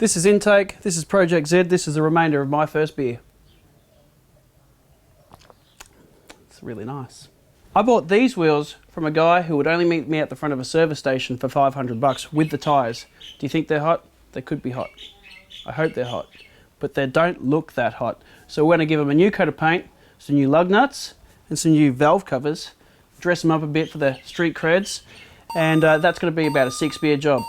This is intake, this is Project Z, this is the remainder of my first beer. It's really nice. I bought these wheels from a guy who would only meet me at the front of a service station for 500 bucks with the tyres. Do you think they're hot? They could be hot. I hope they're hot, but they don't look that hot. So we're going to give them a new coat of paint, some new lug nuts and some new valve covers, dress them up a bit for the street creds, and that's going to be about a 6 beer job.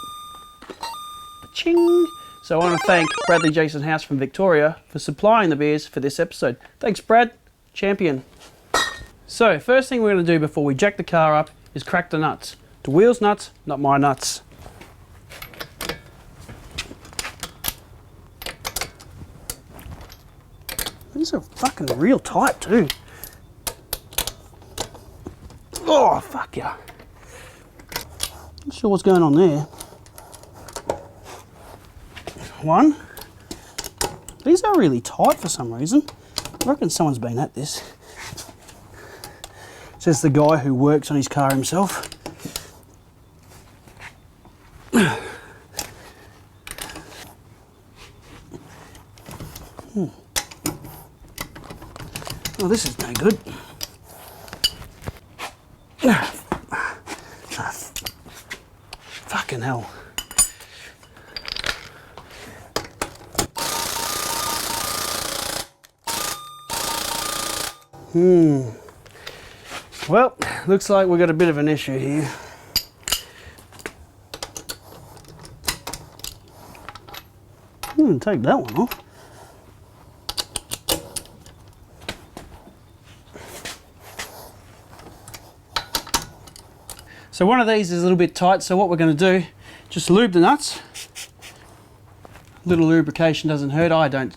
Ching! So I want to thank Bradley Jason House from Victoria for supplying the beers for this episode. Thanks, Brad. Champion. So first thing we're going to do before we jack the car up is crack the nuts. The wheel's nuts, not my nuts. These are fucking real tight too. Oh, fuck yeah. Not sure what's going on there. One. These are really tight for some reason. I reckon someone's been at this. Says the guy who works on his car himself. Oh, this is no good. Fucking hell. Well, looks like we've got a bit of an issue here. Take that one off. So one of these is a little bit tight, so what we're going to do, just lube the nuts. A little lubrication doesn't hurt. I don't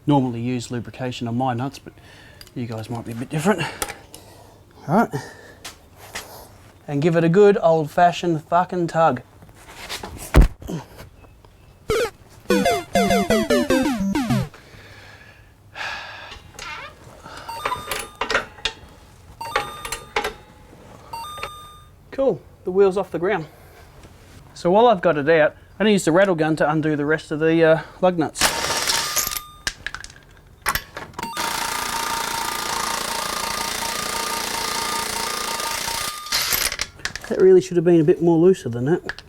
normally use lubrication on my nuts, but you guys might be a bit different. Alright. And give it a good old-fashioned fucking tug. Cool, the wheel's off the ground. So while I've got it out, I'm going to use the rattle gun to undo the rest of the lug nuts. That really should have been a bit more looser than that.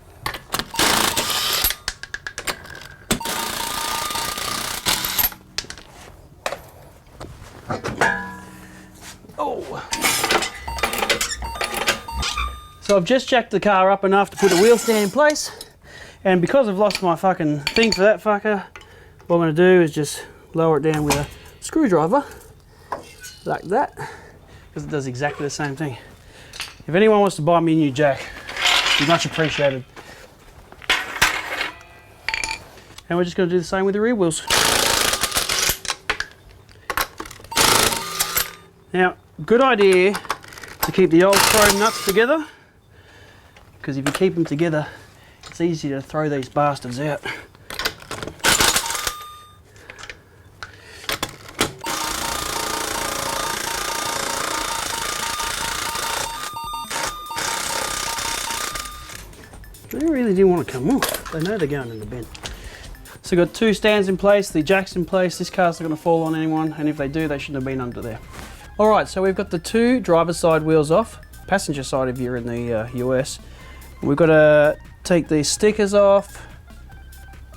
Oh! So I've just jacked the car up enough to put the wheel stand in place, and because I've lost my fucking thing for that fucker, what I'm going to do is just lower it down with a screwdriver, like that, because it does exactly the same thing. If anyone wants to buy me a new jack, it'd be much appreciated. And we're just going to do the same with the rear wheels. Now, good idea to keep the old chrome nuts together, because if you keep them together, it's easy to throw these bastards out. They really didn't want to come off. They know they're going in the bin. So we've got two stands in place, the jack's in place. This car's not going to fall on anyone, and if they do, they shouldn't have been under there. Alright, so we've got the two driver's side wheels off, passenger side if you're in the US. We've got to take these stickers off,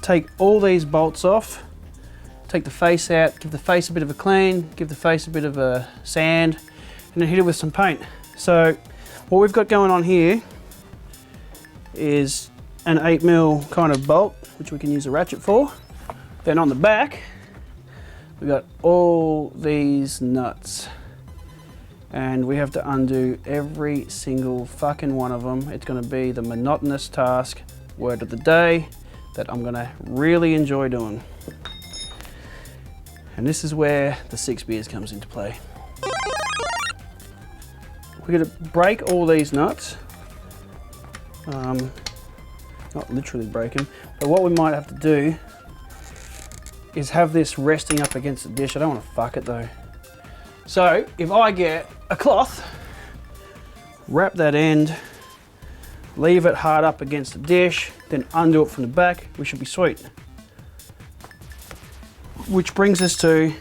take all these bolts off, take the face out, give the face a bit of a clean, give the face a bit of a sand, and then hit it with some paint. So what we've got going on here is an 8mm kind of bolt, which we can use a ratchet for. Then on the back, we've got all these nuts. And we have to undo every single fucking one of them. It's gonna be the monotonous task, word of the day, that I'm gonna really enjoy doing. And this is where the 6 beers comes into play. We're gonna break all these nuts. Not literally break them, but what we might have to do is have this resting up against the dish. I don't want to fuck it though. So if I get a cloth, wrap that end, leave it hard up against the dish, then undo it from the back, we should be sweet. which brings us to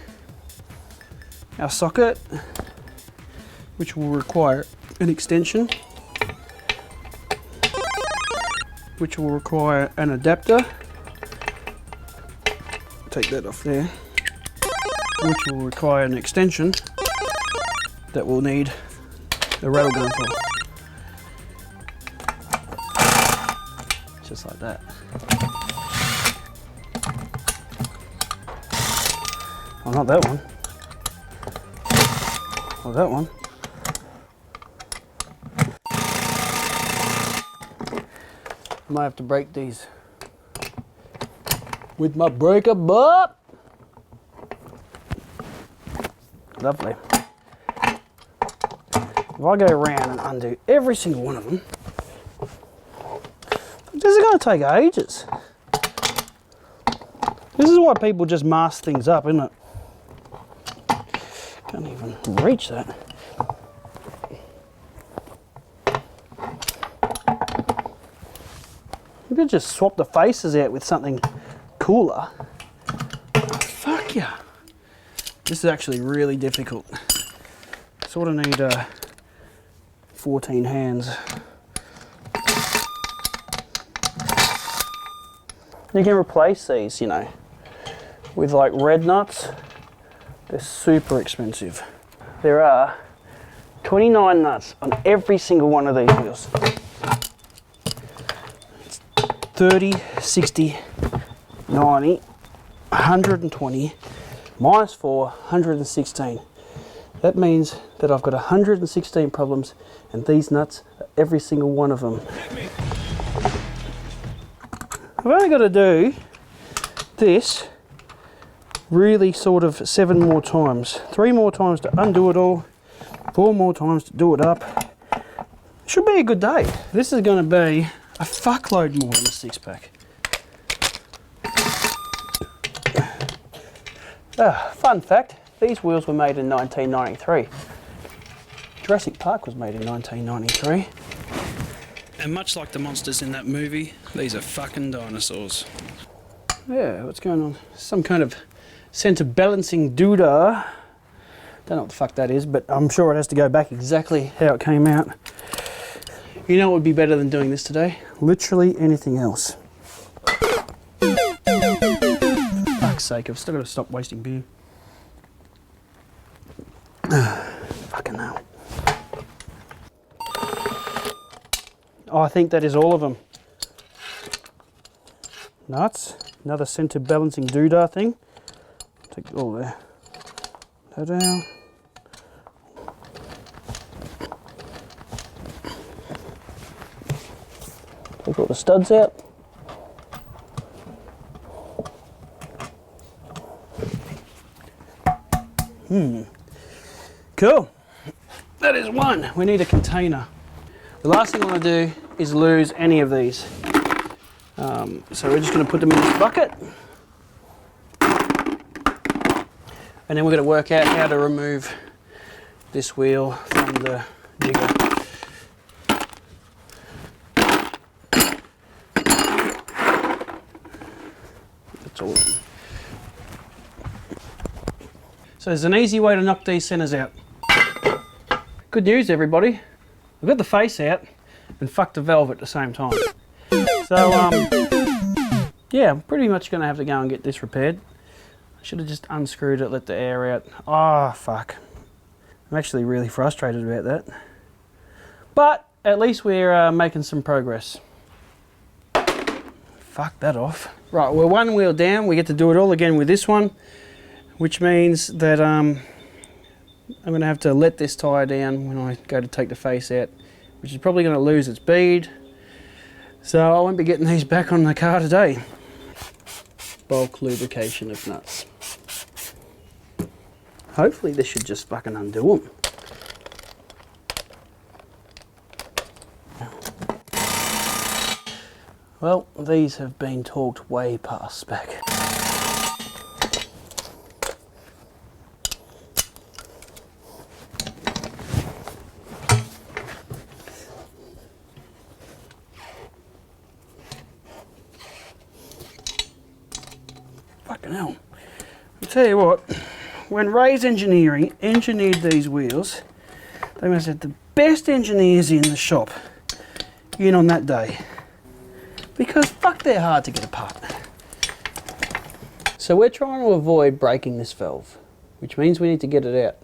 our socket, which will require an extension, which will require an adapter. Take that off there. Which will require an extension that we'll need the rattle gun for. Just like that. Oh, not that one. Or that one. I might have to break these with my breaker, but lovely. If I go around and undo every single one of them, this is going to take ages. This is why people just mask things up, isn't it? Can't even reach that. You could just swap the faces out with something cooler. Fuck yeah. This is actually really difficult. Sort of need 14 hands. You can replace these, you know, with like red nuts. They're super expensive. There are 29 nuts on every single one of these wheels. 30, 60, 90, 120, minus 4, 116. That means that I've got 116 problems, and these nuts are every single one of them. I've only got to do this really sort of 7 more times. 3 more times to undo it all, 4 more times to do it up. Should be a good day. This is going to be a fuckload more than a 6-pack. Fun fact, these wheels were made in 1993. Jurassic Park was made in 1993. And much like the monsters in that movie, these are fucking dinosaurs. Yeah, what's going on? Some kind of centre balancing doodah. Don't know what the fuck that is, but I'm sure it has to go back exactly how it came out. You know what would be better than doing this today? Literally anything else. Fuck's sake, I've still got to stop wasting beer. Fucking hell. Oh, I think that is all of them. Nuts. Another centre balancing doodah thing. Take it all there. That down. Take all the studs out. Cool. That is one. We need a container. The last thing I want to do is lose any of these. So we're just going to put them in this bucket. And then we're going to work out how to remove this wheel from the jigger. That's all of them. So there's an easy way to knock these centers out. Good news, everybody. I've got the face out and fucked the valve at the same time. So, yeah, I'm pretty much going to have to go and get this repaired. I should have just unscrewed it, let the air out. Oh, fuck. I'm actually really frustrated about that. But at least we're making some progress. Fuck that off. Right, we're one wheel down. We get to do it all again with this one, which means that I'm going to have to let this tyre down when I go to take the face out, which is probably going to lose its bead. So I won't be getting these back on the car today. Bulk lubrication of nuts. Hopefully this should just fucking undo them. Well, these have been torqued way past spec. Fucking hell. tell you what, when Ray's Engineering engineered these wheels, they must have the best engineers in the shop in on that day. Because fuck, they're hard to get apart. So we're trying to avoid breaking this valve, which means we need to get it out.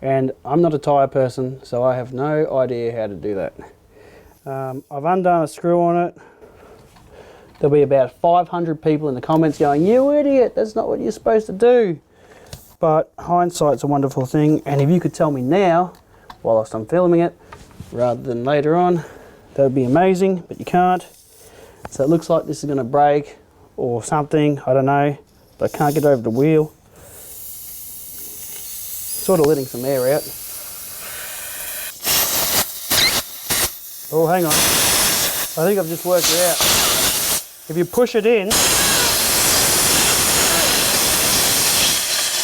And I'm not a tyre person, so I have no idea how to do that. I've undone a screw on it. There'll be about 500 people in the comments going, "You idiot, that's not what you're supposed to do." But hindsight's a wonderful thing, and if you could tell me now, whilst I'm filming it, rather than later on, that would be amazing, but you can't. So it looks like this is going to break or something, I don't know, but I can't get over the wheel. Sort of letting some air out. Oh, hang on. I think I've just worked it out. If you push it in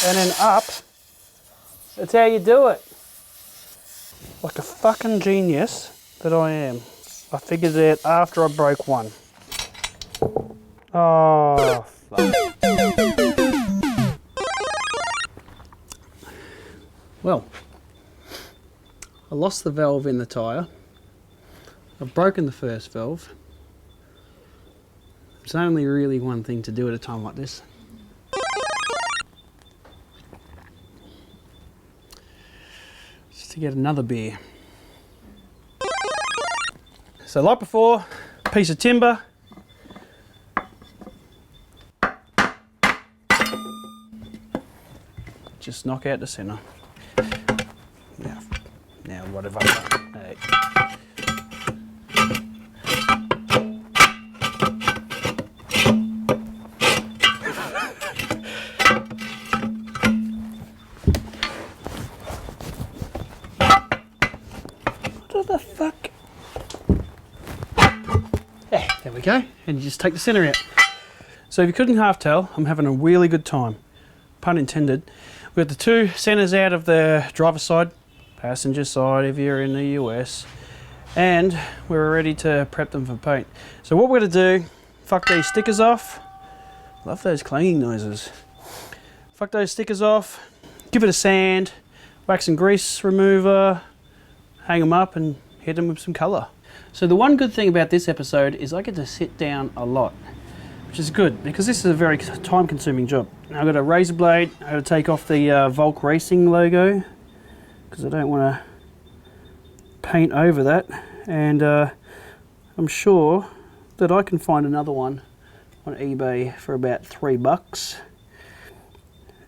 and then up, that's how you do it. Like a fucking genius that I am. I figured it out after I broke one. Oh, fuck. Well, I lost the valve in the tyre. I've broken the first valve. It's only really one thing to do at a time like this. Just to get another beer. So like before, piece of timber. Just knock out the centre. Now what have I done? Hey. What the fuck? There we go. And you just take the centre out. So if you couldn't half tell, I'm having a really good time. Pun intended. We've got the two centres out of the driver's side, passenger side if you're in the US, and we're ready to prep them for paint. So what we're going to do, fuck these stickers off. Love those clanging noises. Fuck those stickers off, give it a sand, wax and grease remover, hang them up and hit them with some colour. So the one good thing about this episode is I get to sit down a lot, which is good because this is a very time consuming job. Now I've got a razor blade, I've got to take off the Volk Racing logo because I don't want to paint over that, and I'm sure that I can find another one on eBay for about $3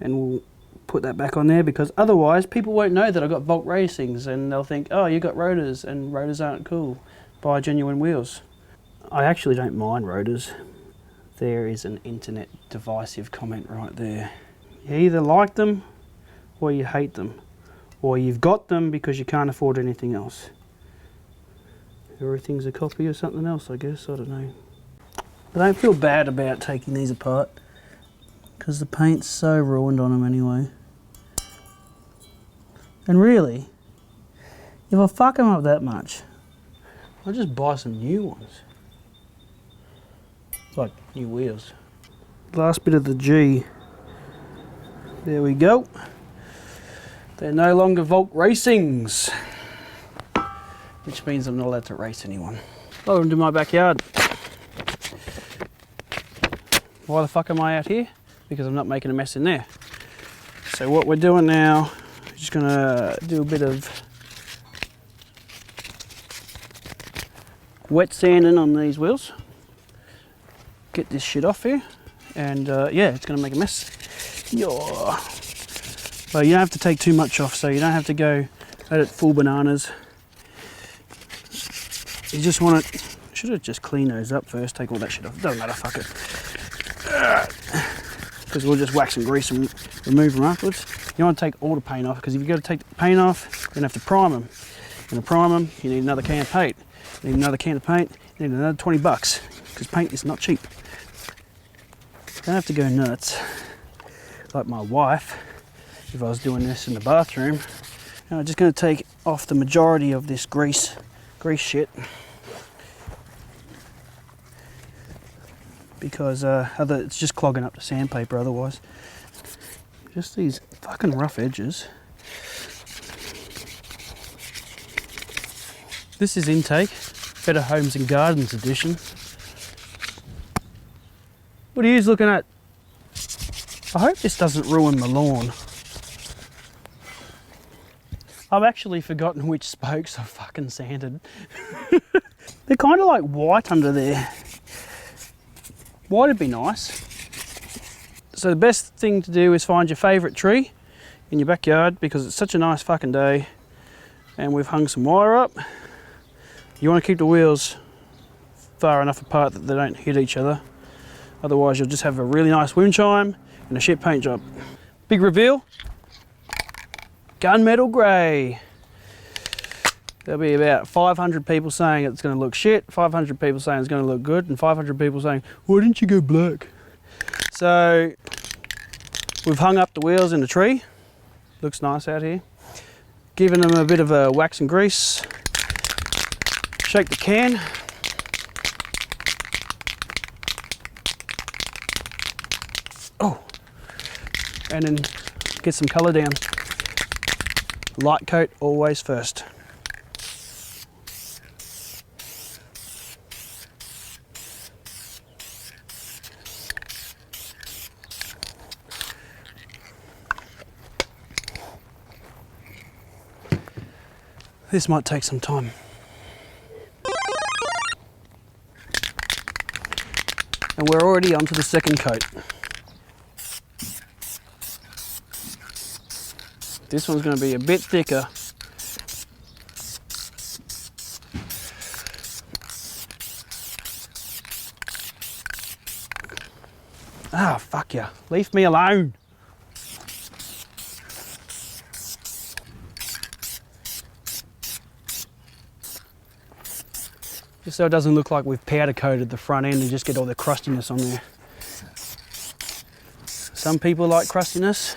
and we'll put that back on there because otherwise people won't know that I've got Volk Racings and they'll think, oh, you got rotors and rotors aren't cool. Buy genuine wheels. I actually don't mind rotors. There is an internet divisive comment right there. You either like them or you hate them, or you've got them because you can't afford anything else. Everything's a copy of something else, I guess, I don't know. I don't feel bad about taking these apart because the paint's so ruined on them anyway. And really, if I fuck them up that much, I'll just buy some new ones. Like new wheels. Last bit of the G. There we go. They're no longer Volk Racings, which means I'm not allowed to race anyone. Welcome to my backyard. Why the fuck am I out here? Because I'm not making a mess in there. So what we're doing now, we're just gonna do a bit of wet sanding on these wheels. Get this shit off here, and yeah, it's gonna make a mess. Well, you don't have to take too much off, so you don't have to go at it full bananas. You just want it. Should have just cleaned those up first. Take all that shit off. Doesn't matter. Fuck it. Because we'll just wax and grease and remove them afterwards. You want to take all the paint off, because if you got to take the paint off, you're gonna have to prime them. And to prime them, you need another can of paint. You need another can of paint. You need another $20, because paint is not cheap. Don't have to go nuts like my wife if I was doing this in the bathroom. Now I'm just going to take off the majority of this grease shit, because it's just clogging up the sandpaper otherwise. Just these fucking rough edges. This is intake, Better Homes and Gardens edition. What are you looking at? I hope this doesn't ruin the lawn. I've actually forgotten which spokes I've fucking sanded. They're kind of like white under there. White would be nice. So the best thing to do is find your favourite tree in your backyard, because it's such a nice fucking day and we've hung some wire up. You want to keep the wheels far enough apart that they don't hit each other. Otherwise you'll just have a really nice wind chime and a shit paint job. Big reveal. Gunmetal grey. There'll be about 500 people saying it's going to look shit, 500 people saying it's going to look good, and 500 people saying, why didn't you go black? So we've hung up the wheels in the tree. Looks nice out here. Giving them a bit of a wax and grease. Shake the can. Oh, and then get some colour down. Light coat always first. This might take some time. And we're already onto the second coat. This one's going to be a bit thicker. Ah, fuck ya. Leave me alone. Just so it doesn't look like we've powder coated the front end and just get all the crustiness on there. Some people like crustiness.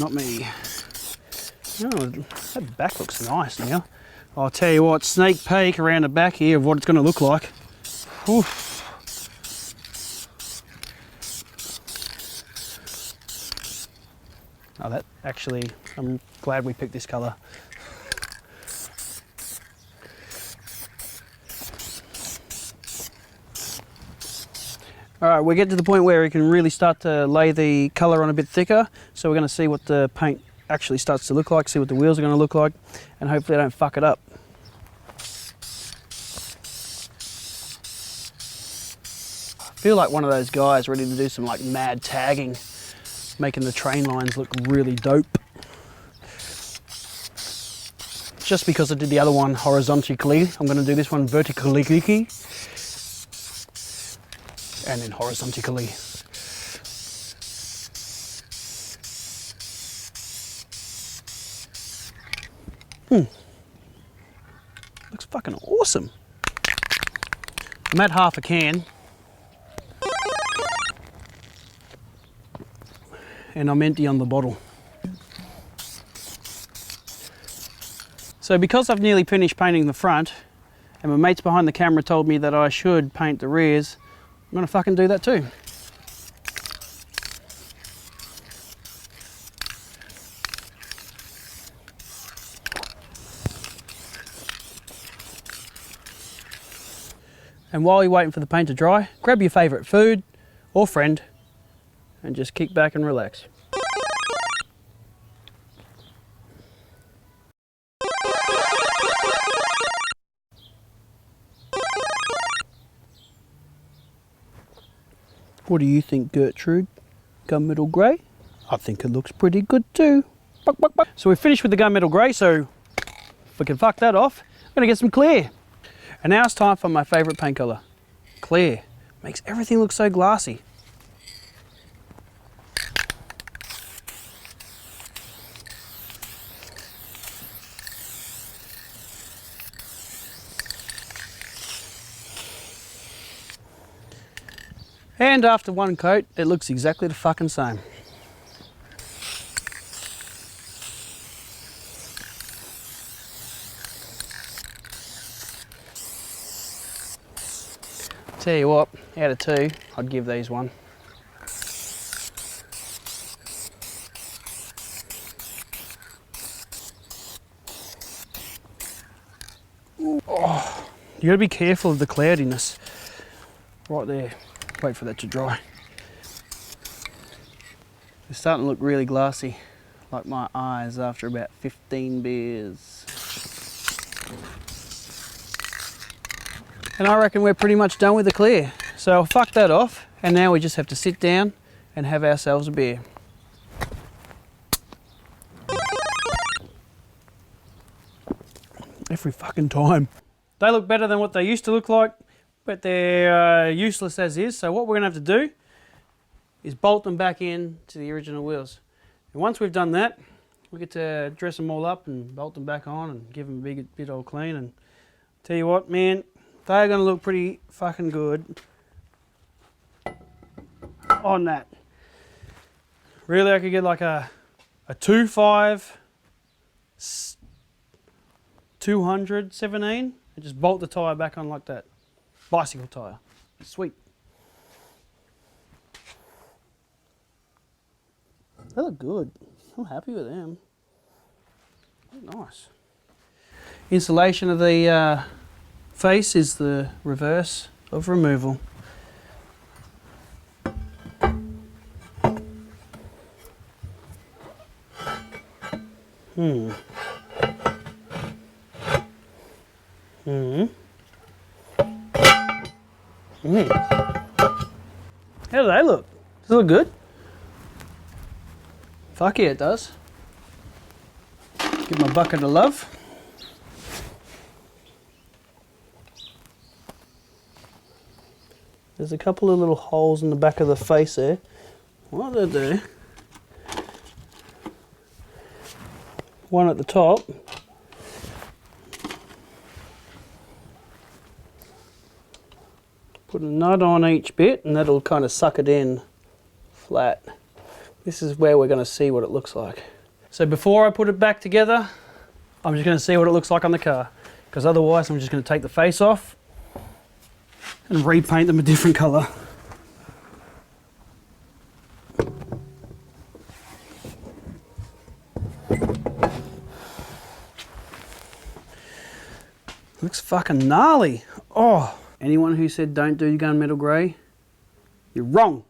Not me. Oh, that back looks nice now. I'll tell you what, sneak peek around the back here of what it's going to look like. Oof. Oh, that actually, I'm glad we picked this colour. Alright, we get to the point where we can really start to lay the colour on a bit thicker. So we're going to see what the paint actually starts to look like, see what the wheels are going to look like, and hopefully I don't fuck it up. I feel like one of those guys ready to do some like mad tagging, making the train lines look really dope. Just because I did the other one horizontally, I'm going to do this one vertically. And then horizontally. Looks fucking awesome. I'm at half a can. And I'm empty on the bottle. So because I've nearly finished painting the front, and my mates behind the camera told me that I should paint the rears, I'm gonna fucking do that too. And while you're waiting for the paint to dry, grab your favourite food or friend and just kick back and relax. What do you think, Gertrude? Gunmetal grey? I think it looks pretty good too. Buck, buck, buck. So we're finished with the gunmetal grey, so if we can fuck that off, I'm gonna get some clear. And now it's time for my favourite paint colour, clear. Makes everything look so glassy. And after one coat, it looks exactly the fucking same. Tell you what, out of two, I'd give these one. You gotta be careful of the cloudiness. Right there. Wait for that to dry. It's starting to look really glassy, like my eyes after about 15 beers. And I reckon we're pretty much done with the clear. So I'll fuck that off, and now we just have to sit down and have ourselves a beer. Every fucking time. They look better than what they used to look like, but they're useless as is. So what we're gonna have to do is bolt them back in to the original wheels. And once we've done that, we get to dress them all up and bolt them back on and give them a big bit old clean. And tell you what, man, they're gonna look pretty fucking good on that. Really, I could get like a 2.5 217 and just bolt the tyre back on like that. Bicycle tyre. Sweet. They look good. I'm happy with them. They look nice. Installation of the face is the reverse of removal. How do they look? Does it look good? Fuck yeah, it does. Give my bucket of love. There's a couple of little holes in the back of the face there. What do they do? One at the top. Put a nut on each bit and that'll kind of suck it in flat. This is where we're going to see what it looks like. So before I put it back together, I'm just going to see what it looks like on the car, because otherwise I'm just going to take the face off and repaint them a different colour. Looks fucking gnarly. Oh. Anyone who said don't do gunmetal grey, you're wrong.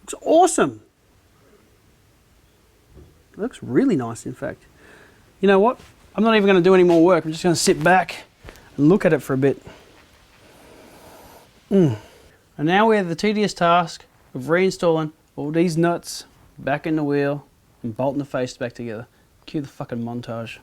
Looks awesome. It looks really nice, in fact. You know what? I'm not even going to do any more work. I'm just going to sit back and look at it for a bit. And now we have the tedious task of reinstalling all these nuts back in the wheel and bolting the face back together. Cue the fucking montage.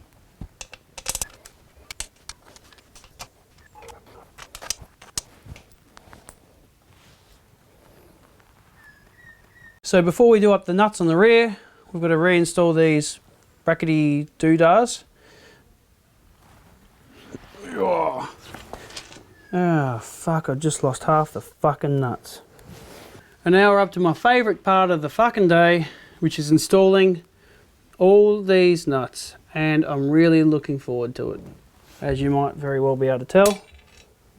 So before we do up the nuts on the rear, we've got to reinstall these brackety doodahs. Oh fuck, I just lost half the fucking nuts. And now we're up to my favourite part of the fucking day, which is installing all these nuts. And I'm really looking forward to it. As you might very well be able to tell,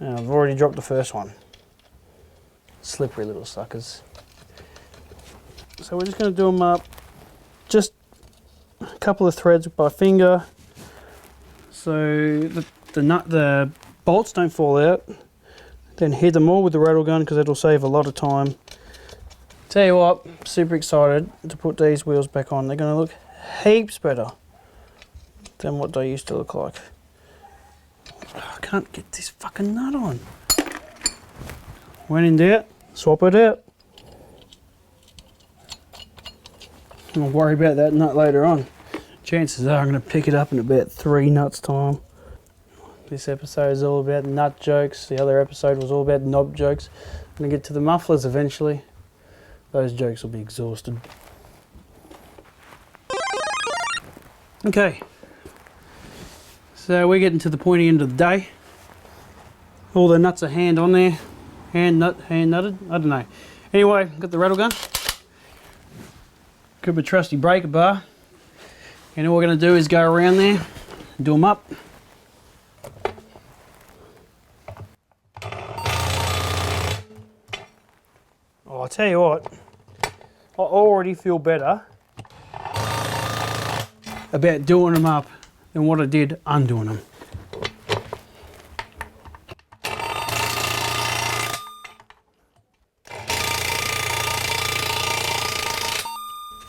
I've already dropped the first one. Slippery little suckers. So we're just going to do them up, just a couple of threads by finger, so the bolts don't fall out. Then hit them all with the rattle gun because it'll save a lot of time. Tell you what, super excited to put these wheels back on. They're going to look heaps better than what they used to look like. Oh, I can't get this fucking nut on. When in doubt, swap it out. I'll worry about that nut later on. Chances are I'm going to pick it up in about 3 nuts time. This episode is all about nut jokes. The other episode was all about knob jokes. I'm going to get to the mufflers eventually. Those jokes will be exhausted. Okay. So we're getting to the pointy end of the day. All the nuts are hand on there. Hand nutted? I don't know. Anyway, got the rattle gun. Got my trusty breaker bar, and all we're going to do is go around there and do them up. Oh, I'll tell you what, I already feel better about doing them up than what I did undoing them.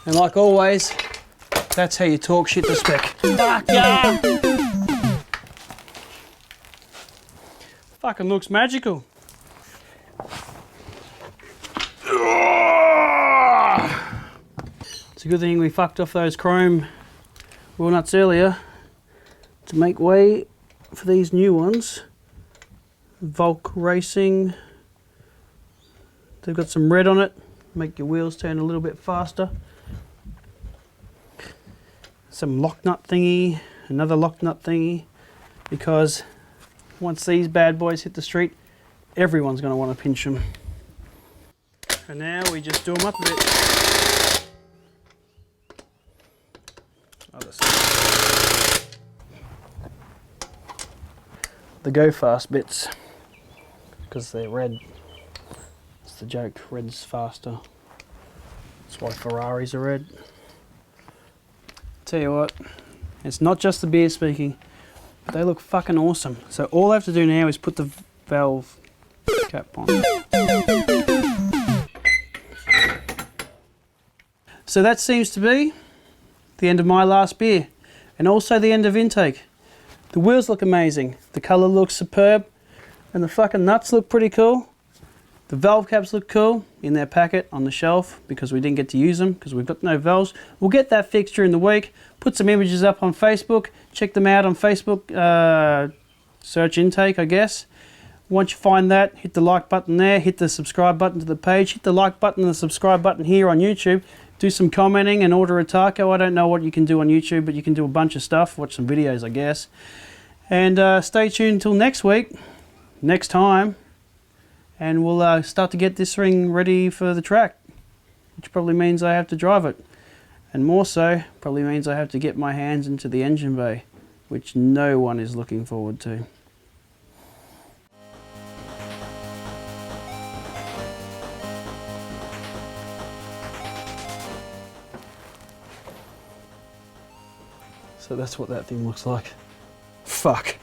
And like always, that's how you talk shit to spec. Fuck yeah! Fucking looks magical. It's a good thing we fucked off those chrome wheel nuts earlier to make way for these new ones. Volk Racing. They've got some red on it, make your wheels turn a little bit faster. Some lock nut thingy, another lock nut thingy, because once these bad boys hit the street, everyone's going to want to pinch them. And now we just do them up a bit. Other side. The go fast bits, because they're red. It's the joke, red's faster. That's why Ferraris are red. Tell you what, it's not just the beer speaking, but they look fucking awesome. So all I have to do now is put the valve cap on. So that seems to be the end of my last beer, and also the end of intake. The wheels look amazing, the colour looks superb, and the fucking nuts look pretty cool. The valve caps look cool in their packet on the shelf because we didn't get to use them because we've got no valves. We'll get that fixed during the week, put some images up on Facebook, check them out on Facebook, search intake I guess. Once you find that, hit the like button there, hit the subscribe button to the page, hit the like button and the subscribe button here on YouTube. Do some commenting and order a taco. I don't know what you can do on YouTube, but you can do a bunch of stuff, watch some videos I guess. And stay tuned until next week, next time. And we'll start to get this thing ready for the track, which probably means I have to drive it. And more so, probably means I have to get my hands into the engine bay, which no one is looking forward to. So that's what that thing looks like. Fuck.